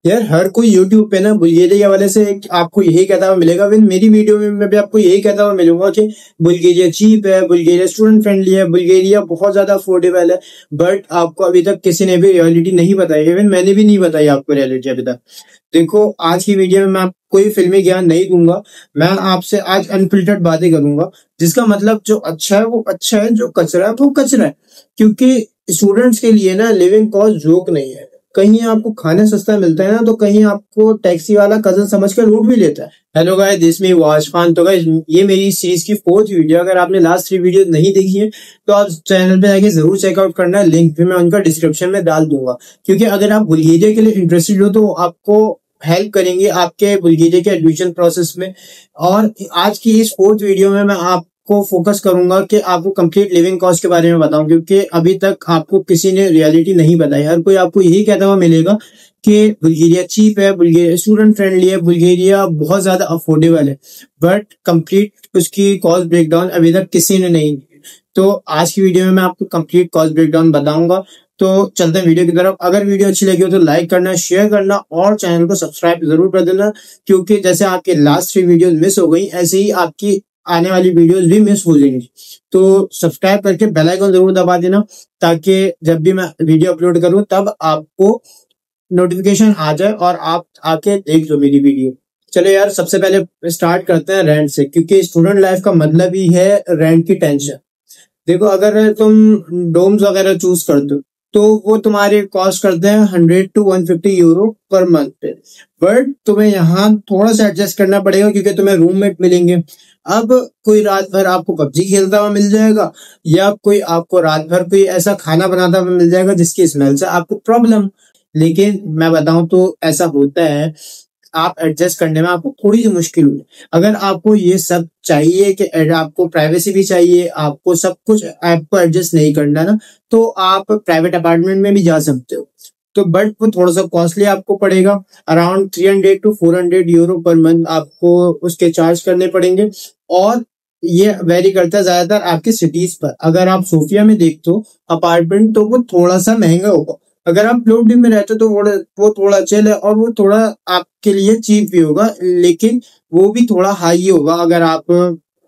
यार हर कोई यूट्यूब पे ना बुल्गारिया वाले से आपको यही कहता हुआ मिलेगा। फिर मेरी वीडियो में मैं भी आपको यही कहता हुआ मिलूंगा कि बुल्गारिया चीप है, बुल्गारिया स्टूडेंट फ्रेंडली है, बुल्गारिया बहुत ज्यादा अफोर्डेबल है। बट आपको अभी तक किसी ने भी रियलिटी नहीं बताई, इवन मैंने भी नहीं बताई आपको रियलिटी अभी तक। देखो, आज की वीडियो में मैं आपको कोई फिल्मी ज्ञान नहीं दूंगा। मैं आपसे आज अनफिल्टर्ड बातें करूंगा, जिसका मतलब जो अच्छा है वो अच्छा है, जो कचरा है वो कचरा है। क्योंकि स्टूडेंट्स के लिए ना लिविंग कॉस्ट जोक नहीं है। कहीं आपको खाना सस्ता मिलता है ना, तो कहीं आपको टैक्सी वाला कजन समझकर लूट भी लेता है। हेलो गाइस, दिस मी वाशफान। तो गाइस, ये मेरी सीरीज की 4th वीडियो। अगर आपने लास्ट 3 वीडियो नहीं देखी है तो आप चैनल पे जाके जरूर चेकआउट करना। लिंक भी मैं उनका डिस्क्रिप्शन में डाल दूंगा। क्योंकि अगर आप बुल्गारिया के लिए इंटरेस्टेड हो तो आपको हेल्प करेंगे आपके बुल्गारिया के एडमिशन प्रोसेस में। और आज की इस 4th वीडियो में मैं आपको फोकस करूंगा कि आपको कंप्लीट लिविंग कॉस्ट के बारे में बताऊं, क्योंकि अभी तक आपको किसी ने रियलिटी नहीं बताई। हर कोई आपको यही कहता हुआ मिलेगा कि बुल्गारिया चीप है, बुल्गारिया स्टूडेंट फ्रेंडली है, बुल्गारिया बहुत ज्यादा अफोर्डेबल है। बट कंप्लीट उसकी कॉस्ट ब्रेकडाउन अभी तक किसी ने नहीं दी। तो आज की वीडियो में मैं आपको कंप्लीट कॉस्ट ब्रेकडाउन बताऊंगा। तो चलते हैं वीडियो की तरफ। अगर वीडियो अच्छी लगी हो तो लाइक करना, शेयर करना और चैनल को सब्सक्राइब जरूर कर देना। क्योंकि जैसे आपके लास्ट 3 वीडियोस मिस हो गई, ऐसे ही आपकी आने वाली वीडियोस भी मिस हो जाएंगी। तो सब्सक्राइब करके बेल आइकन जरूर दबा देना, ताकि जब भी मैं वीडियो अपलोड करूं तब आपको नोटिफिकेशन आ जाए और आप आके देख लो मेरी वीडियो। चलो यार, सबसे पहले स्टार्ट करते हैं रेंट से, क्योंकि स्टूडेंट लाइफ का मतलब ही है रेंट की टेंशन। देखो, अगर तुम डोम्स वगैरह चूज करते हो तो वो तुम्हारे कॉस्ट करते हैं 100 to 150 यूरो पर मंथ पे। बट तुम्हें यहाँ थोड़ा सा एडजस्ट करना पड़ेगा, क्योंकि तुम्हें रूममेट मिलेंगे। अब कोई रात भर आपको पबजी खेलता हुआ मिल जाएगा, या कोई आपको रात भर कोई ऐसा खाना बनाता हुआ मिल जाएगा जिसकी स्मेल से आपको प्रॉब्लम। लेकिन मैं बताऊं तो ऐसा होता है, आप एडजस्ट करने में आपको थोड़ी सी मुश्किल हुई। अगर आपको ये सब चाहिए कि आपको प्राइवेसी भी चाहिए, आपको सब कुछ आपको एडजस्ट नहीं करना ना, तो आप प्राइवेट अपार्टमेंट में भी जा सकते हो। तो बट वो थोड़ा सा कॉस्टली आपको पड़ेगा। Around 300 to 400 euro per month आपको उसके चार्ज करने पड़ेंगे। और ये वेरी करता है ज्यादातर आपकी सिटीज पर। अगर आप सोफिया में देखते हो अपार्टमेंट, तो वो थोड़ा सा महंगा होगा। अगर आप प्लोडी में रहते हो तो वो थोड़ा चिल है, और वो थोड़ा आपके लिए चीप भी होगा। लेकिन वो भी थोड़ा हाई होगा अगर आप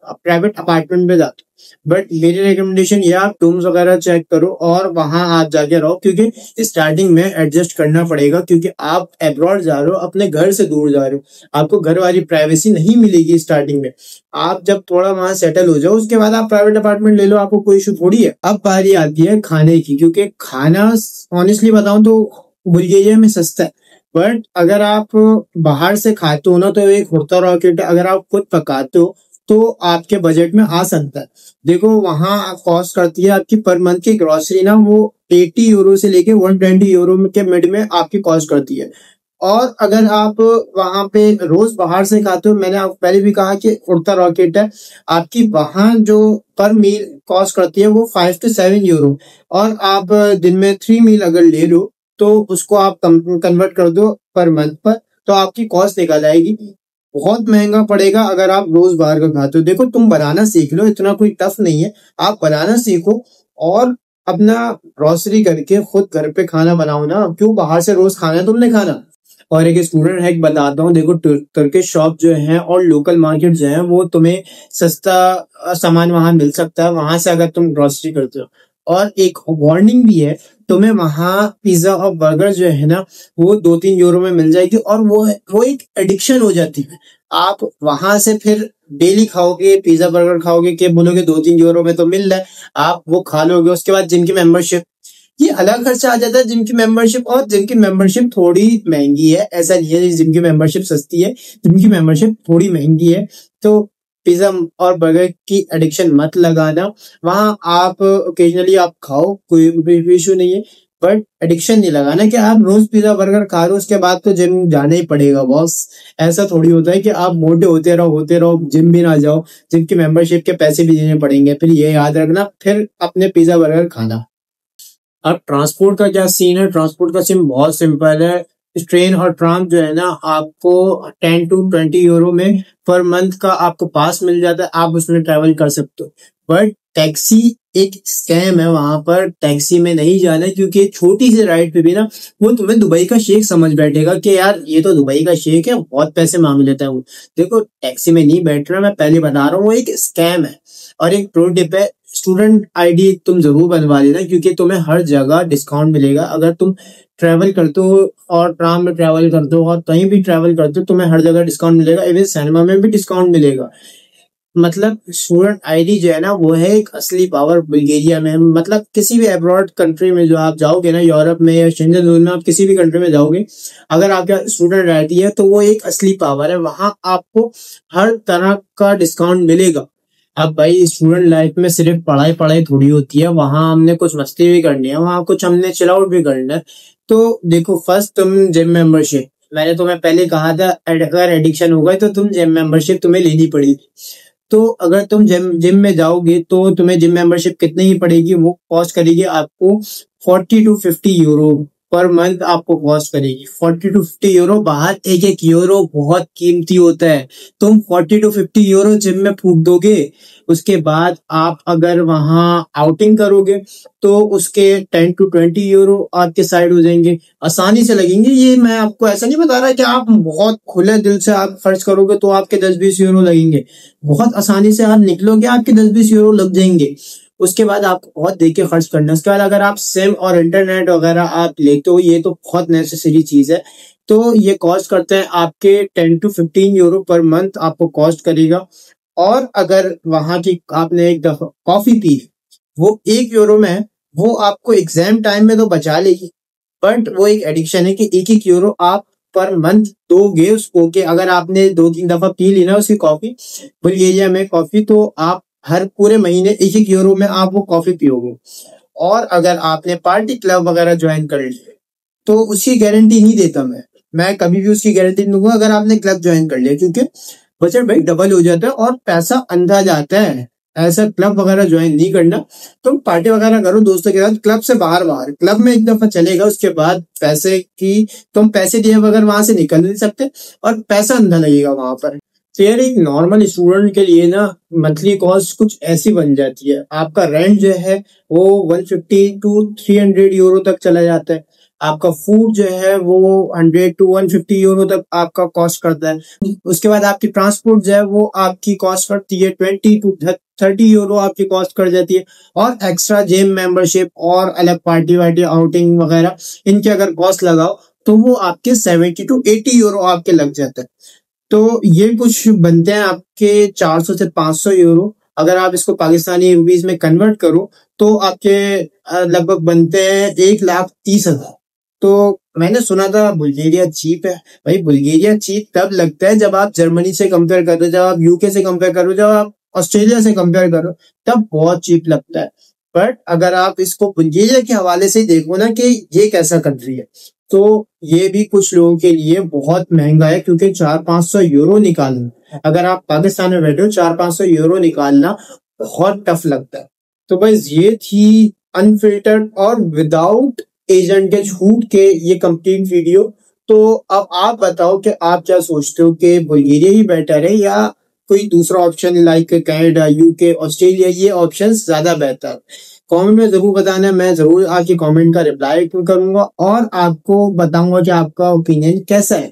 प्राइवेट अपार्टमेंट में जाते हो। बट मेरी रिकमेंडेशन ये, आप रूम्स वगैरह चेक करो और वहां आप जाके रहो, क्योंकि स्टार्टिंग में एडजस्ट करना पड़ेगा। क्योंकि आप अब्रॉड जा रहे हो, अपने घर से दूर जा रहे हो, आपको घर वाली प्राइवेसी नहीं मिलेगी स्टार्टिंग में। आप जब थोड़ा वहां सेटल हो जाओ, उसके बाद आप प्राइवेट अपार्टमेंट ले लो, आपको कोई इशू थोड़ी है। अब बारी आती है खाने की, क्योंकि खाना ऑनेस्टली बताऊं तो बुल्गारिया में सस्ता है। बट अगर आप बाहर से खाते हो ना, तो एक होता रॉकेट, अगर आप खुद पकाते हो तो आपके बजट में आ सकता है। देखो, वहां कॉस्ट करती है आपकी पर मंथ की ग्रोसरी ना, वो 80 यूरो से लेके 120 यूरो के मिड में आपकी कॉस्ट करती है। और अगर आप वहां पे रोज बाहर से खाते हो, मैंने आपको पहले भी कहा कि उड़ता रॉकेट है, आपकी वहां जो पर मील कॉस्ट करती है वो 5 to 7 यूरो। और आप दिन में 3 मील अगर ले लो, तो उसको आप कन्वर्ट कर दो पर मंथ पर, तो आपकी कॉस्ट निकल आएगी। बहुत महंगा पड़ेगा अगर आप रोज बाहर का खाते हो। देखो, तुम बनाना सीख लो, इतना कोई टफ नहीं है। आप बनाना सीखो और अपना ग्रोसरी करके खुद घर पे खाना बनाओ ना। क्यों बाहर से रोज खाना है तुमने खाना। और एक स्टूडेंट हैक बताता हूँ। देखो, टर्किश शॉप जो है और लोकल मार्केट जो है, वो तुम्हें सस्ता सामान वहां मिल सकता है, वहां से अगर तुम ग्रोसरी करते हो। और एक वार्निंग भी है, तुम्हें वहां पिज्जा और बर्गर जो है ना, वो 2-3 यूरो में मिल जाएगी। और वो एक एडिक्शन हो जाती है। आप वहां से फिर डेली खाओगे, पिज्जा बर्गर खाओगे, कि बोलोगे 2-3 यूरो में तो मिल रहा है, आप वो खा लोगे। उसके बाद जिम की मेंबरशिप, ये अलग खर्चा आ जाता है जिम की मेंबरशिप। और जिम की मेंबरशिप थोड़ी महंगी है, ऐसा नहीं है जिम की मेंबरशिप सस्ती है, जिम की मेंबरशिप थोड़ी महंगी है। तो पिज्जा और बर्गर की एडिक्शन मत लगाना। वहां आप ओकेजनली आप खाओ, कोई भी इशू नहीं है। बट एडिक्शन नहीं लगाना कि आप रोज पिज्जा बर्गर खा रहे हो उसके बाद तो जिम जाना ही पड़ेगा बॉस। ऐसा थोड़ी होता है कि आप मोटे होते रहो जिम भी ना जाओ। जिम की मेंबरशिप के पैसे भी देने पड़ेंगे, फिर ये याद रखना, फिर अपने पिज्जा बर्गर खाना। अब ट्रांसपोर्ट का क्या सीन है? ट्रांसपोर्ट का सीन बहुत सिंपल है। ट्रेन और ट्राम जो है ना, आपको 10 to 20 यूरो में पर मंथ का आपको पास मिल जाता है, आप उसमें ट्रेवल कर सकते हो। बट टैक्सी एक स्कैम है, वहां पर टैक्सी में नहीं जाना, क्योंकि छोटी सी राइड पे भी ना वो तुम्हें दुबई का शेख समझ बैठेगा कि यार ये तो दुबई का शेख है, बहुत पैसे मांग लेता है वो। देखो टैक्सी में नहीं बैठ रहा, मैं पहले बता रहा हूँ, वो एक स्कैम है। और एक प्रो टिप है, स्टूडेंट आईडी तुम जरूर बनवा लेना, क्योंकि तुम्हें हर जगह डिस्काउंट मिलेगा। अगर तुम ट्रैवल करते हो और ट्राम में ट्रैवल करते हो और कहीं भी ट्रैवल करते हो, तुम्हें हर जगह डिस्काउंट मिलेगा, इवन सिनेमा में भी डिस्काउंट मिलेगा। मतलब स्टूडेंट आईडी जो है ना, वो है एक असली पावर बुल्गारिया में। मतलब किसी भी अब्रॉड कंट्री में जो आप जाओगे ना, यूरोप में या शेंजन जोन में, आप किसी भी कंट्री में जाओगे, अगर आपका स्टूडेंट आईडी है तो वो एक असली पावर है। वहां आपको हर तरह का डिस्काउंट मिलेगा। अब भाई स्टूडेंट लाइफ में सिर्फ पढ़ाई पढ़ाई थोड़ी होती है, वहां हमने कुछ मस्ती भी करनी है, वहां कुछ हमने चिल आउट भी करना है। तो देखो, फर्स्ट तुम जिम मेंबरशिप, मैंने तुम्हें पहले कहा था अगर एडिक्शन होगा तो तुम जिम मेंबरशिप तुम्हें लेनी पड़ेगी। तो अगर तुम जिम जिम में जाओगे तो तुम्हें जिम मेंबरशिप कितनी ही पड़ेगी, वो कॉस्ट करेगी आपको 40 to 50 यूरो पर मंथ आपको कॉस्ट करेगी। 40 to 50 यूरो, बाहर एक एक यूरो बहुत कीमती होता है। तुम 40 to 50 यूरो जिम में फूक दोगे, उसके बाद आप अगर वहां आउटिंग करोगे तो उसके 10 to 20 यूरो आपके साइड हो जाएंगे, आसानी से लगेंगे। ये मैं आपको ऐसा नहीं बता रहा कि आप बहुत खुले दिल से आप खर्च करोगे तो आपके 10-20 यूरो लगेंगे। बहुत आसानी से आप निकलोगे, आपके 10-20 यूरो लग जाएंगे। उसके बाद आपको बहुत देख के खर्च करना है। उसके बाद अगर आप सिम और इंटरनेट वगैरह आप लेते हो, ये तो बहुत नेसेसरी चीज है, तो ये कॉस्ट करते हैं आपके 10 to 15 यूरो पर मंथ आपको कॉस्ट करेगा। और अगर वहां की आपने एक दफा कॉफी पी, वो 1 यूरो में है, वो आपको एग्जाम टाइम में तो बचा लेगी, बट वो एक एडिक्शन है कि एक एक यूरो आप पर मंथ दोगे उसको। कि अगर आपने 2-3 दफा पी ली ना उसकी कॉफी, बुल्गारिया में कॉफी, तो आप हर पूरे महीने एक एक यूरो में आप वो कॉफी पियोगे। और अगर आपने पार्टी क्लब वगैरह ज्वाइन कर ली तो उसकी गारंटी नहीं देता मैं कभी भी उसकी गारंटी नहीं दूंगा अगर आपने क्लब ज्वाइन कर लिया, क्योंकि बजट भाई डबल हो जाता है और पैसा अंधा जाता है। ऐसा क्लब वगैरह ज्वाइन नहीं करना। तुम पार्टी वगैरह करो दोस्तों के साथ, क्लब से बाहर बाहर, क्लब में एक दफा चलेगा, उसके बाद पैसे की तुम पैसे दिए बगैर वहां से निकल नहीं सकते और पैसा अंधा लगेगा वहां पर। तो यार एक नॉर्मल स्टूडेंट के लिए ना मंथली कॉस्ट कुछ ऐसी बन जाती है। आपका रेंट जो है वो 150 to 300 यूरो तक चला जाता है। आपका फूड जो है वो 100 to 150 यूरो तक आपका कॉस्ट करता है। उसके बाद आपकी ट्रांसपोर्ट जो है वो आपकी कॉस्ट करती है 20 to 30 यूरो आपकी कॉस्ट कर जाती है। और एक्स्ट्रा जिम मेंबरशिप और अलग पार्टी वार्टी आउटिंग वगैरह, इनके अगर कॉस्ट लगाओ तो वो आपके 70 to 80 यूरो आपके लग जाता है। तो ये कुछ बनते हैं आपके 400 से 500 यूरो। अगर आप इसको पाकिस्तानी रुपीज में कन्वर्ट करो तो आपके लगभग बनते हैं 1,30,000। तो मैंने सुना था बुल्गारिया चीप है। भाई बुल्गारिया चीप तब लगता है जब आप जर्मनी से कंपेयर करो, जब आप यूके से कंपेयर करो, जब आप ऑस्ट्रेलिया से कंपेयर करो, तब बहुत चीप लगता है। बट अगर आप इसको बुल्गारिया के हवाले से देखो ना कि ये कैसा कंट्री है, तो ये भी कुछ लोगों के लिए बहुत महंगा है, क्योंकि 400-500 यूरो निकालना, अगर आप पाकिस्तान में बैठे हो 400-500 यूरो निकालना बहुत टफ लगता है। तो बस ये थी अनफिल्टर्ड और विदाउट एजेंट के झूठ के ये कंप्लीट वीडियो। तो अब आप बताओ कि आप क्या सोचते हो कि बुल्गारिया ही बेटर है या कोई दूसरा option like Canada, UK, Australia, ये ऑप्शन ज्यादा बेहतर? कमेंट में जरूर बताना, मैं जरूर आपके कमेंट का रिप्लाई करूंगा और आपको बताऊंगा कि आपका ओपिनियन कैसा है।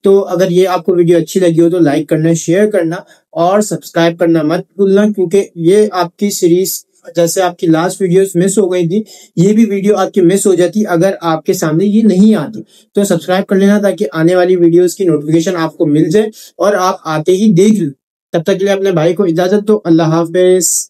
तो अगर ये आपको वीडियो अच्छी लगी हो तो लाइक करना, शेयर करना और सब्सक्राइब करना मत भूलना, क्योंकि ये आपकी सीरीज, जैसे आपकी लास्ट वीडियोस मिस हो गई थी, ये भी वीडियो आपकी मिस हो जाती अगर आपके सामने ये नहीं आती। तो सब्सक्राइब कर लेना ताकि आने वाली वीडियोस की नोटिफिकेशन आपको मिल जाए और आप आते ही देख लो। तब तक के लिए अपने भाई को इजाजत दो। अल्लाह हाफिज।